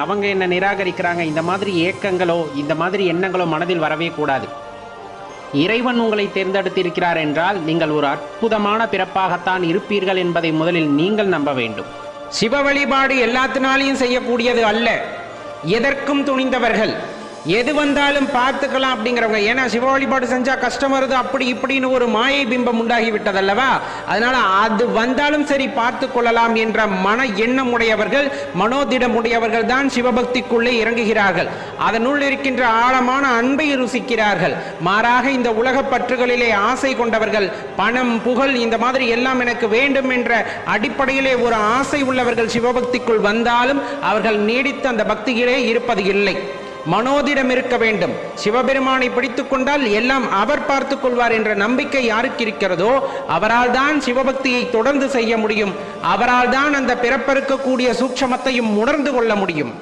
அவங்க என்ன நிராகரிக்கிறாங்க, இந்த மாதிரி ஏக்கங்களோ இந்த மாதிரி எண்ணங்களோ மனதில் வரவே கூடாது. இறைவன் உங்களை தேர்ந்தெடுத்திருக்கிறார் என்றால் நீங்கள் ஒரு அற்புதமான பிறப்பாகத்தான் இருப்பீர்கள் என்பதை முதலில் நீங்கள் நம்ப வேண்டும். சிவ வழிபாடு எல்லாத்தினாலையும் செய்யக்கூடியது அல்ல. எதற்கும் துணிந்தவர்கள், எது வந்தாலும் பார்த்துக்கலாம் அப்படிங்கிறவங்க. ஏன்னா சிவ வழிபாடு செஞ்சா கஷ்டம் வருது அப்படி இப்படின்னு ஒரு மாயை பிம்பம் உண்டாகி விட்டதல்லவா. அதனால அது வந்தாலும் சரி பார்த்து கொள்ளலாம் என்ற மன எண்ணம் உடையவர்கள், மனோதிடம் உடையவர்கள் தான் சிவபக்திக்குள்ளே இறங்குகிறார்கள். அதனுள் இருக்கின்ற ஆழமான அன்பை ருசிக்கிறார்கள். மாறாக இந்த உலக பற்றுகளிலே ஆசை கொண்டவர்கள், பணம் புகழ் இந்த மாதிரி எல்லாம் எனக்கு வேண்டும் என்ற அடிப்படையிலே ஒரு ஆசை உள்ளவர்கள் சிவபக்திக்குள் வந்தாலும் அவர்கள் நீடித்து அந்த பக்தியிலே இருப்பது இல்லை. மனோதிடம் இருக்க வேண்டும். சிவபெருமானை பிடித்துக் கொண்டால் எல்லாம் அவர் பார்த்துக் கொள்வார் என்ற நம்பிக்கை யாருக்கு இருக்கிறதோ அவரால் தான் சிவபக்தியை தொடர்ந்து செய்ய முடியும். அவரால் தான் அந்த பிறப்பறுக்கக்கூடிய சூட்சமத்தையும் உணர்ந்து கொள்ள முடியும்.